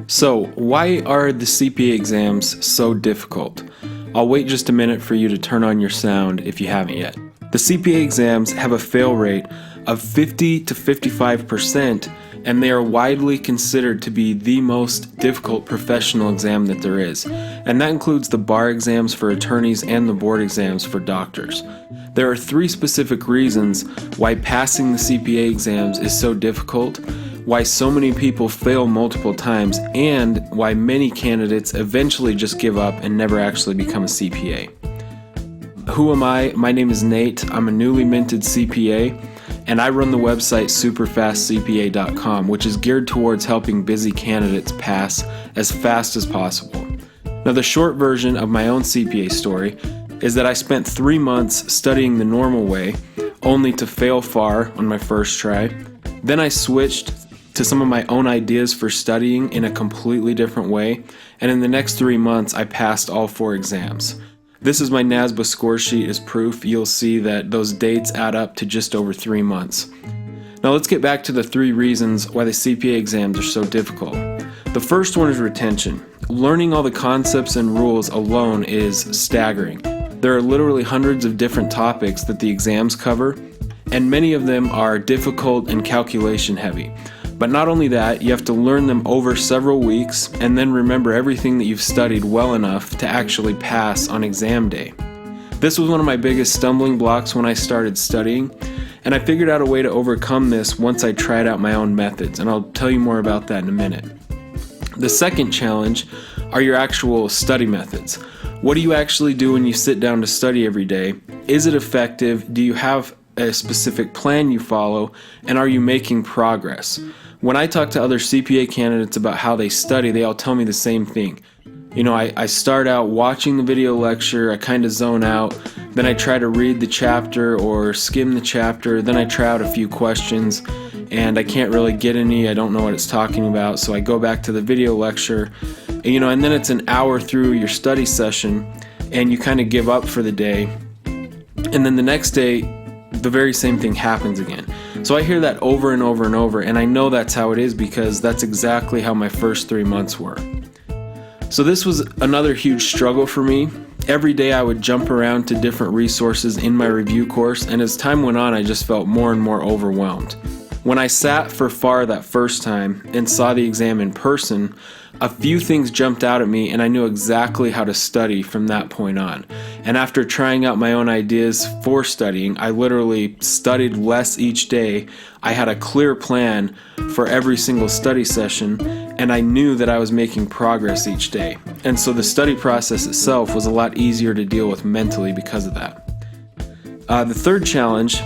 So, why are the CPA exams so difficult? I'll wait just a minute for you to turn on your sound if you haven't yet. The CPA exams have a fail rate of 50 to 55%, and they are widely considered to be the most difficult professional exam that there is. And that includes the bar exams for attorneys and the board exams for doctors. There are 3 specific reasons why passing the CPA exams is so difficult, why so many people fail multiple times, and why many candidates eventually just give up and never actually become a CPA. Who am I? My name is Nate. I'm a newly minted CPA, and I run the website SuperfastCPA.com, which is geared towards helping busy candidates pass as fast as possible. Now, the short version of my own CPA story is that I spent 3 months studying the normal way, only to fail far on my first try. Then I switched to some of my own ideas for studying in a completely different way, and in the next 3 months I passed all 4 exams. This is my NASBA score sheet as proof. You'll see that those dates add up to just over 3 months. Now let's get back to the 3 reasons why the CPA exams are so difficult. The first one is retention. Learning all the concepts and rules alone is staggering. There are literally hundreds of different topics that the exams cover, and many of them are difficult and calculation heavy. But not only that, you have to learn them over several weeks and then remember everything that you've studied well enough to actually pass on exam day. This was one of my biggest stumbling blocks when I started studying, and I figured out a way to overcome this once I tried out my own methods, and I'll tell you more about that in a minute. The second challenge are your actual study methods. What do you actually do when you sit down to study every day? Is it effective? Do you have a specific plan you follow? And are you making progress? When I talk to other CPA candidates about how they study, they all tell me the same thing. I start out watching the video lecture, I kind of zone out, then I try to read the chapter or skim the chapter, then I try out a few questions, and I can't really get any, I don't know what it's talking about, so I go back to the video lecture, and then it's an hour through your study session, and you kind of give up for the day, and then the next day, the very same thing happens again. So I hear that over and over and over, and I know that's how it is because that's exactly how my first 3 months were. So this was another huge struggle for me. Every day I would jump around to different resources in my review course, and as time went on, I just felt more and more overwhelmed. When I sat for FAR that first time and saw the exam in person, a few things jumped out at me, and I knew exactly how to study from that point on. And after trying out my own ideas for studying, I literally studied less each day. I had a clear plan for every single study session, and I knew that I was making progress each day. And so the study process itself was a lot easier to deal with mentally because of that. The third challenge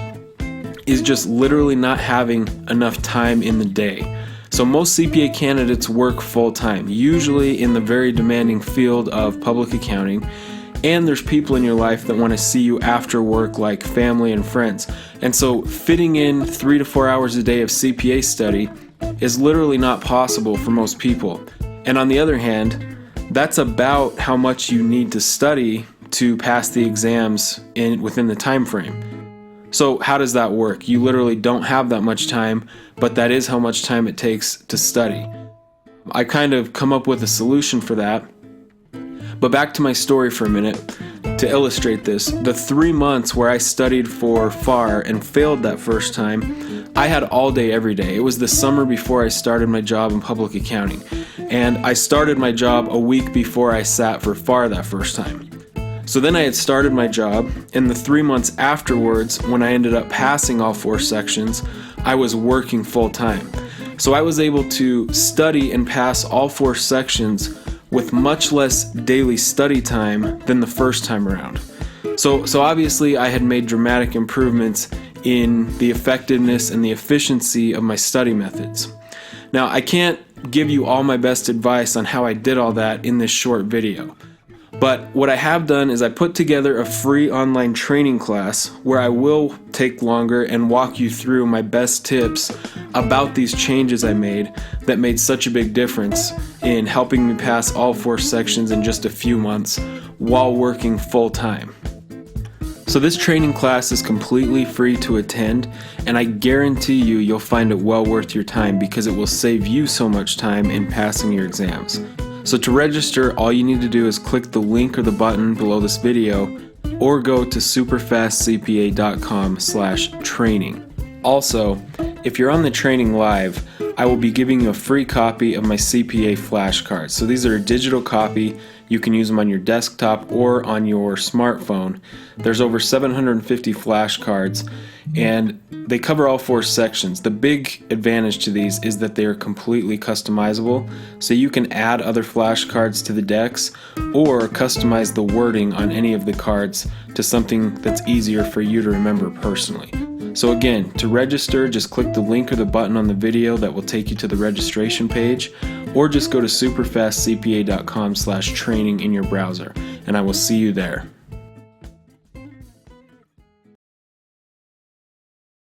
is just literally not having enough time in the day. So most CPA candidates work full-time, usually in the very demanding field of public accounting, and there's people in your life that want to see you after work, like family and friends. And so fitting in 3 to 4 hours a day of CPA study is literally not possible for most people. And on the other hand, that's about how much you need to study to pass the exams within the time frame. So how does that work? You literally don't have that much time, but that is how much time it takes to study. I kind of come up with a solution for that. But back to my story for a minute to illustrate this. The 3 months where I studied for FAR and failed that first time, I had all day every day. It was the summer before I started my job in public accounting. And I started my job a week before I sat for FAR that first time. So then I had started my job, and the 3 months afterwards, when I ended up passing all 4 sections, I was working full time. So I was able to study and pass all 4 sections with much less daily study time than the first time around. So obviously I had made dramatic improvements in the effectiveness and the efficiency of my study methods. Now, I can't give you all my best advice on how I did all that in this short video. But what I have done is I put together a free online training class where I will take longer and walk you through my best tips about these changes I made that made such a big difference in helping me pass all 4 sections in just a few months while working full time. So this training class is completely free to attend, and I guarantee you'll find it well worth your time because it will save you so much time in passing your exams. So to register, all you need to do is click the link or the button below this video or go to superfastcpa.com/training. Also, if you're on the training live, I will be giving you a free copy of my CPA flashcards. So these are a digital copy. You can use them on your desktop or on your smartphone. There's over 750 flashcards and they cover all 4 sections. The big advantage to these is that they are completely customizable, so you can add other flashcards to the decks or customize the wording on any of the cards to something that's easier for you to remember personally. So again, to register, just click the link or the button on the video that will take you to the registration page, or just go to superfastcpa.com/training in your browser, and I will see you there.